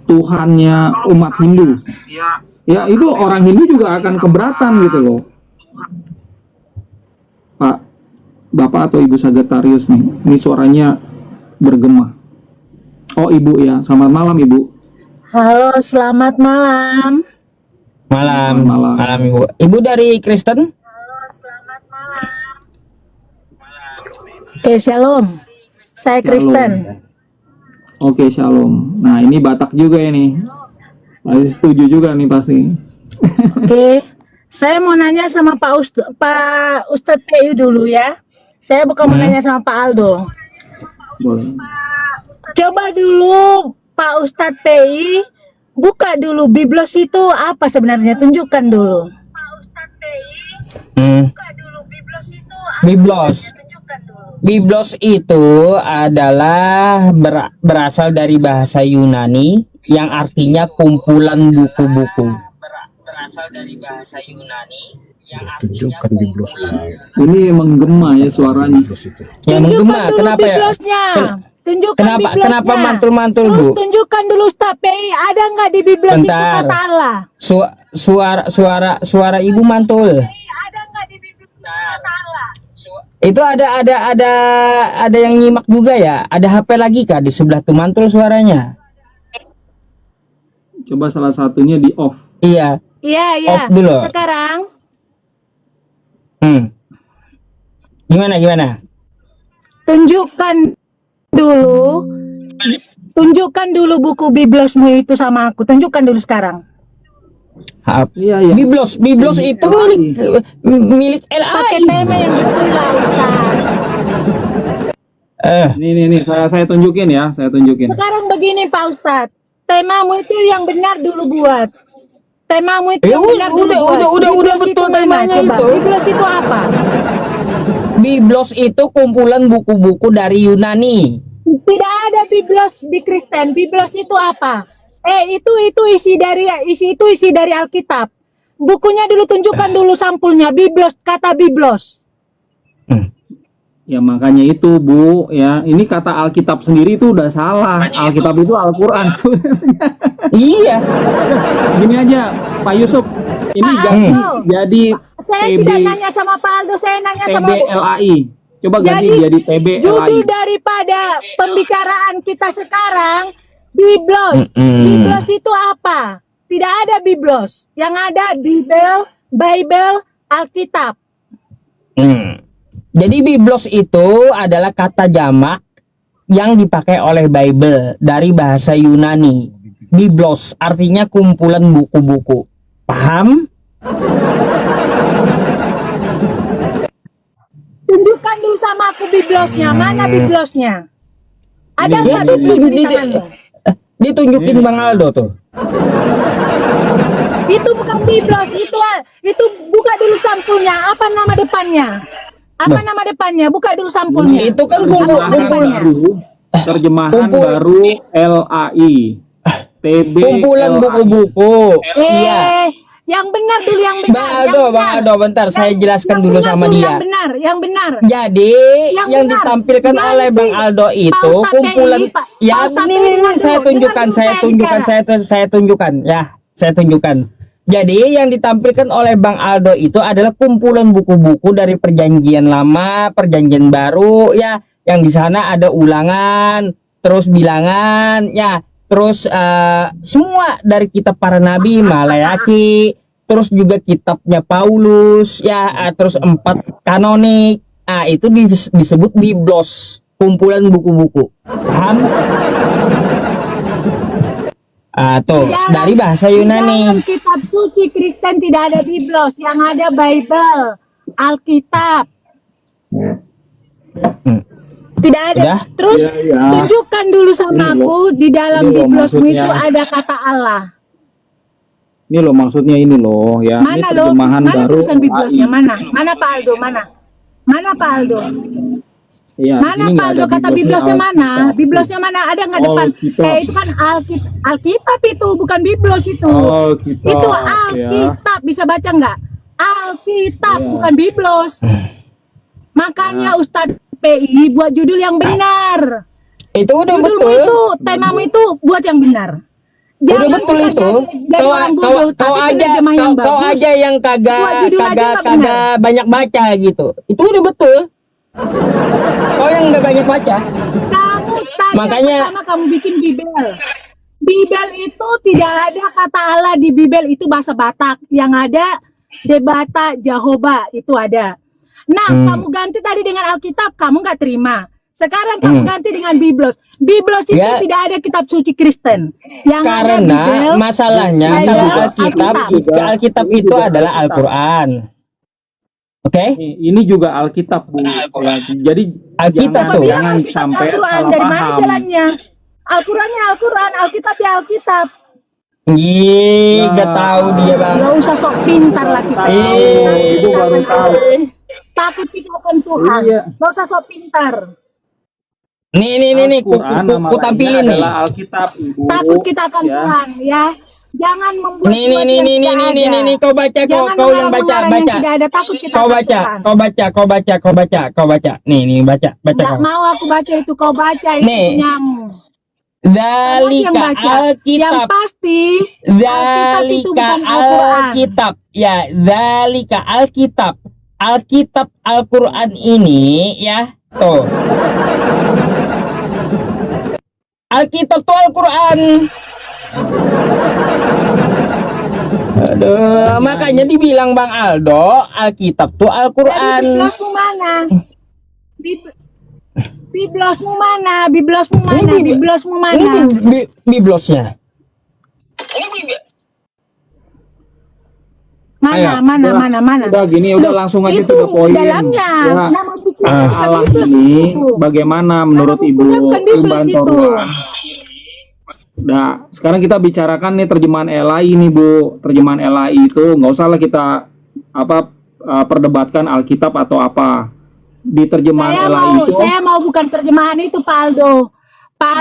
Tuhannya umat Hindu. Ya itu orang Hindu juga akan keberatan gitu loh. Pak, Bapak atau Ibu Sagittarius nih, ini suaranya bergema. Oh Ibu ya, selamat malam Ibu. Halo, selamat malam. Malam, Malam. malam Ibu. Ibu dari Kristen? Halo, selamat malam. Oke, shalom. Saya Shalom. Kristen. Oke, shalom. Nah ini Batak juga ini. Pasti setuju juga nih pasti. Oke, saya mau nanya sama Pak Ustadz PU dulu ya. Saya bukan mau nanya sama Pak Aldo. Boleh. Coba dulu Pak Ustadz PI buka dulu Biblos itu apa sebenarnya, tunjukkan dulu. Pak Ustadz PI buka dulu Biblos itu apa Biblos. sebenarnya, tunjukkan dulu. Biblos itu adalah berasal dari bahasa Yunani yang artinya kumpulan buku-buku. Berasal dari bahasa Yunani yang artinya Tunjukkan Biblos-nya. Ini menggema ya suaranya. Biblos itu. Yang menggema, Tunjukkan dulu kenapa ya? Biblosnya. Tunjukkan Kenapa Biblosnya. kenapa mantul-mantul, Terus Bu? tunjukkan dulu Ustaz PI, ada nggak di Biblos itu Bentar. kata Allah? Suara Ibu mantul. Ada nggak di Biblos itu kata Allah? Itu ada yang nyimak juga ya? Ada HP lagi kah di sebelah tuh mantul suaranya? Coba salah satunya di off. Iya. Iya, iya. Off dulu. Sekarang Gimana? tunjukkan dulu buku Biblosmu itu sama aku. Tunjukkan dulu sekarang. Iya, iya. Biblos itu milik Pakai LAI. tema yang betul lah Ustaz. Nih, saya tunjukin ya, saya tunjukin. Sekarang begini Pak Ustadz, temamu itu yang benar dulu buat. Temamu itu Ya, yang benar dulu buat. udah Biblos betul itu mana? temanya Coba. itu. Biblos itu apa? Biblos itu kumpulan buku-buku dari Yunani. Tidak ada Biblos di Kristen. Biblos itu apa? Itu isi dari Alkitab. Bukunya dulu tunjukkan dulu sampulnya. Biblos, kata Biblos. Ya makanya itu Bu, ya ini kata Alkitab sendiri itu udah salah. Alkitab itu Al-Quran. Iya. Gini aja, Pak Yusuf, ini Pak ganti Aldo. jadi Saya TB tidak nanya sama Pak Aldo, saya nanya sama TBLAI. Coba ganti jadi TBLAI. judul daripada pembicaraan kita sekarang Biblos. Biblos itu apa? Tidak ada Biblos. Yang ada Bible, Alkitab. Jadi Biblos itu adalah kata jamak yang dipakai oleh Bible dari bahasa Yunani. Biblos artinya kumpulan buku-buku. Paham? Tunjukkan dulu sama aku Biblosnya. Mana Biblosnya? Ada Ya, nggak Biblos di tanganmu? ditunjukin Bang Aldo tuh. Itu bukan Biblos, itu buka dulu sampulnya. Apa nama depannya? Nama depannya? Buka dulu sampulnya. Itu kan Terjemahan baru LAI. TB kumpulan buku-buku. Iya. Yang benar dulu, yang benar. Bang Aldo, bentar saya jelaskan dulu sama dia. Yang benar. Jadi yang benar. ditampilkan Ganti. oleh Bang Aldo itu Pak Ustadz kumpulan PI, Pak. ya Pak Ustadz ini PI, saya dengar tunjukkan dulu, saya tunjukkan. Jadi yang ditampilkan oleh Bang Aldo itu adalah kumpulan buku-buku dari Perjanjian Lama, Perjanjian Baru ya, yang di sana ada ulangan, terus bilangan ya, terus semua dari kitab para nabi, Malayaki, terus juga kitabnya Paulus ya, terus 4 kanonik. Itu disebut Biblos, kumpulan buku-buku. Paham? Tuh dari bahasa Yunani. Dalam kitab suci Kristen tidak ada Biblos, yang ada Bible, Alkitab. Tidak ada. Udah? Terus Iya. tunjukkan dulu sama Ini aku di dalam Ini loh Biblosmu maksudnya. itu ada kata Allah. Ini loh maksudnya ini loh ya. Mana Ini loh? terjemahan Mana baru tulisan Biblosnya? LAI. Mana Pak Aldo? Mana Pak Aldo? Iya, di Mana sini Pak nggak Aldo, ada kata Biblosnya mana? Alkitab. Biblosnya mana? Ada nggak depan? Alkitab. Itu kan Alkitab itu, bukan Biblos itu. Alkitab, Itu ya. Alkitab, bisa baca nggak? Alkitab, Iya. bukan Biblos. Makanya Ustadz PI buat judul yang benar. Itu udah Judulmu betul. itu, temamu itu buat yang benar. Udah betul kita itu. jadi Kau orang kau bodoh, kau tapi aja penerjemah yang kau bagus. aja yang Dua kagak judul aja kagak nggak kagak benar. banyak baca gitu. Itu udah betul. Kau yang nggak banyak baca. Kamu tadi Makanya- yang pertama kamu bikin Bibel. Bibel itu tidak ada kata Allah di Bibel, itu bahasa Batak. Yang ada Debata Jehovah itu ada. Nah, kamu ganti tadi dengan Alkitab, kamu nggak terima. Sekarang kamu ganti dengan Biblos. Biblos itu Ya. tidak ada kitab suci Kristen. Yang ada Karena Bibel, masalahnya Bibel, kalau Alkitab Alkitab. Alkitab Ini itu juga adalah Alkitab. Al-Qur'an. Oke? Ini juga Alkitab, Bu. Ya, jadi Alkitab jangan, tuh. jangan Alkitab sampai Al-Quran, salah dari mana paham. jalannya? Al-Qurannya Al-Quran, Alkitab ya Alkitab. Ih, Nah. gak tahu dia, Bang. Gak usah sok pintar lah kita. Ibu baru tahu. Takut kita akan Tuhan. Iya. Gak usah sok pintar. Nih, Al-Quran nama ku lainnya tampilin nih. adalah Alkitab, Ibu. Takut kita akan Ya. Tuhan ya. Jangan membuat Nih, kau baca, kau yang baca. Tidak ada, takut kita Kau akan baca, Tuhan. kau baca. Nih, baca Nggak kau. mau aku baca itu, kau baca itu Nih. punyamu. Zalika Yang Alkitab. pasti Alkitab itu Zalika bukan Al-Quran. Alkitab. Ya, Zalika Alkitab. Alkitab Al-Qur'an ini ya, tuh. Alkitab tuh Al-Qur'an. Aduh, makanya dibilang Bang Aldo, Alkitab tuh Jadi Al-Qur'an. Biblosmu mana? Biblosmu mana? Biblosmu mana? Ini Biblosmu mana? Ini biblosnya. Ayo. Mana? Udah gini, udah Loh, langsung aja itu tuh ke poin. dalamnya. Ya. Nama bukunya bukan Allah Biblos ini itu. bagaimana menurut Nama Ibu bukunya bukan Biblos itu. Bantorwan? Nah, sekarang kita bicarakan nih terjemahan LAI nih, Bu. Terjemahan LAI itu nggak usah lah kita perdebatkan Alkitab atau apa. Di terjemahan LAI itu Saya mau bukan terjemahan itu, Pak Aldo. Pak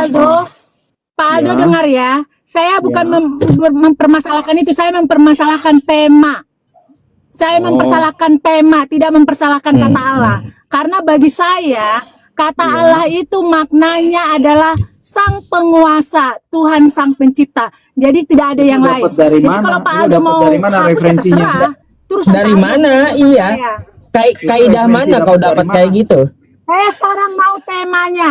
Aldo Ya. dengar ya. Saya bukan Ya. mempermasalahkan itu, saya mempermasalahkan tema. Saya mempersalahkan tema, tidak mempersalahkan kata Allah. Karena bagi saya, kata Allah itu maknanya adalah Sang Penguasa, Tuhan Sang Pencipta. Jadi tidak ada yang lain. dapat dari Jadi mana? kalau Pak Ini Aldo dapat mau dari mana hapus, ya referensinya? terserah. Terus Dari Pak Aldo mana? bilang Iya. saya. Kaidah referensi mana kau dapat dapat dari kayak mana? gitu? Saya sekarang mau temanya.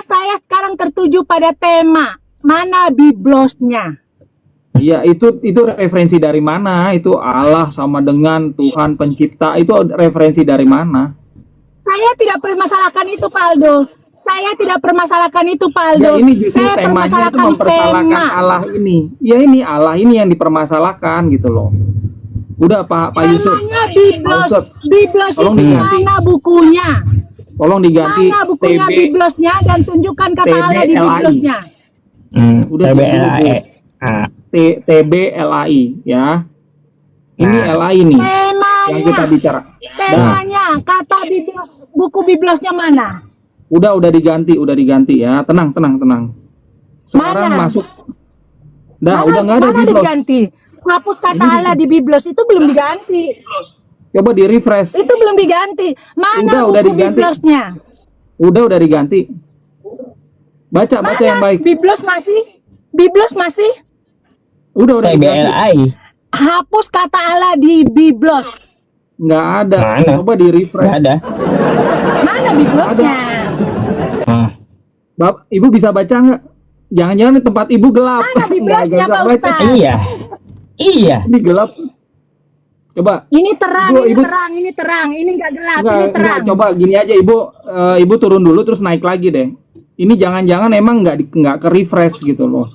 Saya sekarang tertuju pada tema. Mana biblosnya? Iya, itu referensi dari mana? Itu Allah sama dengan Tuhan Pencipta. Itu referensi dari mana? Saya tidak permasalahkan itu, Pak Aldo. Saya tidak permasalahkan itu, Pak Aldo. Ya, ini justru Saya temanya itu permasalahkan mempersalahkan tema. Allah ini. Ya ini Allah ini yang dipermasalahkan gitu loh. Udah Pak Yusuf, Temanya biblos. Pak Ustadz, Biblos tolong itu diganti. mana bukunya? tolong diganti Mana bukunya TB. biblosnya dan tunjukkan kata Allah di TBLAI. biblosnya. Udah TBLAE. TBLAI ya. Ini Nah. LAI nih yang kita Temanya, bicara. temanya, kata biblos, buku biblosnya mana? Udah diganti ya. Tenang. Sekarang Mana? masuk. Udah nggak ada mana biblos. diganti? Hapus kata Ini Allah di biblos itu belum diganti. Coba di refresh. Itu belum diganti. Mana Udah buku diganti. biblosnya? Udah diganti. Baca yang Mana? baik. Biblos masih? Biblos masih? Udah diganti. TBLAI. Hapus kata Allah di biblos. Nggak ada. Mana? Coba di refresh. Nggak ada. Mana biblosnya? Ibu bisa baca nggak? Jangan-jangan di tempat ibu gelap. Mana biblosnya, Nggak Pak bisa baca. Ustadz? Iya. Ini gelap. Coba. Ini terang, Ibu- ini terang, ini nggak gelap, Enggak, ini terang. coba gini aja ibu turun dulu terus naik lagi deh. Ini jangan-jangan emang nggak ke refresh gitu loh.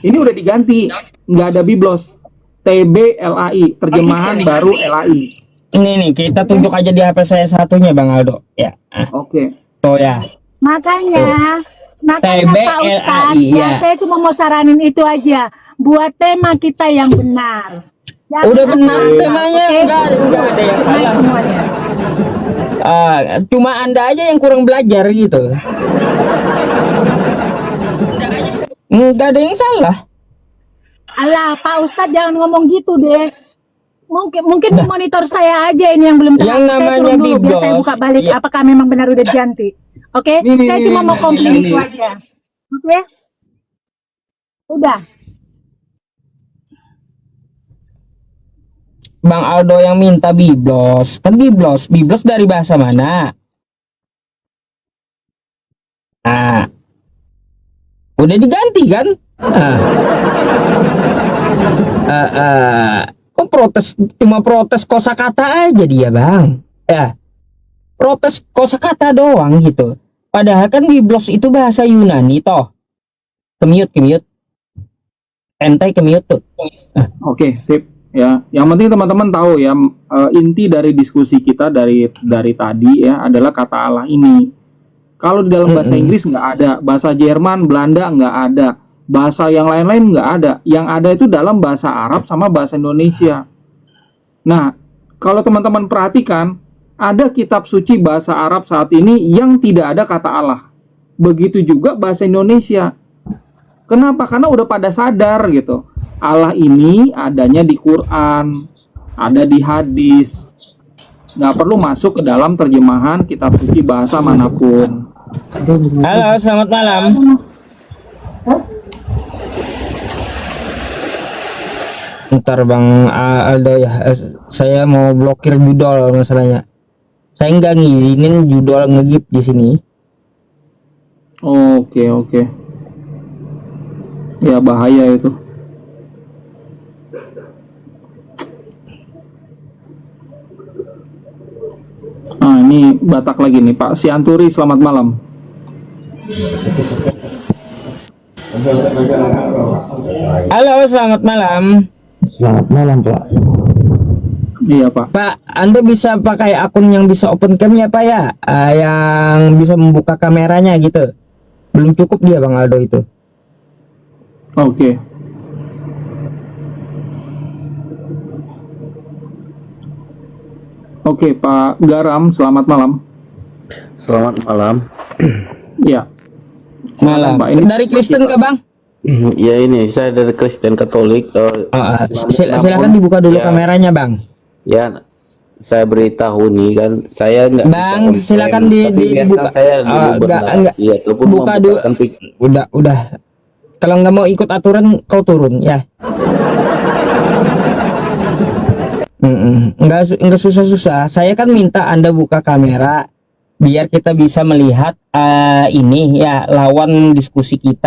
Ini udah diganti, nggak ada biblos. TBLAI, terjemahan baru LAI. Ini nih kita tunjuk aja di HP saya satunya Bang Aldo. Ya. Oke. Tuh ya. Makanya Pak TBLAI, Ustadz, ya. saya cuma mau saranin itu aja. Buat tema kita yang benar. Jangan Udah benar asal-asal, temanya, oke? enggak ada yang Baik salah. semuanya. Cuma Anda aja yang kurang belajar gitu. Enggak ada yang salah. Alah, Pak Ustadz jangan ngomong gitu deh. Mungkin di monitor saya aja ini yang belum terang. Yang Saya namanya turun dulu, biar saya biblos, buka balik. ya. Apakah memang benar udah diganti? Oke, Nih, saya cuma mau komplain nih. itu aja. Oke, Udah. Bang Aldo yang minta biblos. Kan biblos dari bahasa mana? Nah, udah diganti kan? Nah, kok cuma protes kosakata aja dia, Bang? Ya, protes kosakata doang gitu. Padahal kan biblos itu bahasa Yunani toh. Kemiut. Entai kemiut tuh. Oke, sip. Ya, yang penting teman-teman tahu ya, inti dari diskusi kita dari tadi ya adalah kata Allah ini. Kalau di dalam bahasa Inggris nggak ada, bahasa Jerman, Belanda nggak ada, bahasa yang lain-lain nggak ada. Yang ada itu dalam bahasa Arab sama bahasa Indonesia. Nah, kalau teman-teman perhatikan, ada kitab suci bahasa Arab saat ini yang tidak ada kata Allah. Begitu juga bahasa Indonesia. Kenapa? Karena udah pada sadar gitu. Allah ini adanya di Quran, ada di hadis. Nggak perlu masuk ke dalam terjemahan kitab suci bahasa manapun. Halo, selamat malam. Ntar Bang Aldo ya, saya mau blokir judol masalahnya. Saya nggak ngizinin judol ngegip di sini. Oke. Ya bahaya itu. Nah ini Batak lagi nih Pak Sianturi, selamat malam. Halo, selamat malam. Selamat malam, Pak. Iya Pak. Pak, Anda bisa pakai akun yang bisa open cam ya Pak ya? Yang bisa membuka kameranya gitu. Belum cukup dia Bang Aldo itu. Oke. Oke Pak Garam, selamat malam. Selamat malam. Ya. Malam. Pak, ini Dari Kristen kah Bang? Ya ini saya dari Kristen Katolik. Silakan dibuka dulu Ya. kameranya Bang. Ya, saya beritahu nih kan, saya nggak Bang, bisa silakan online, tapi dibuka. biarkan saya dulu Enggak, benar. Iya, telepon buka dulu. membukakan Udah. Kalau nggak mau ikut aturan, kau turun ya. Enggak susah-susah. Saya kan minta Anda buka kamera biar kita bisa melihat ini ya lawan diskusi kita.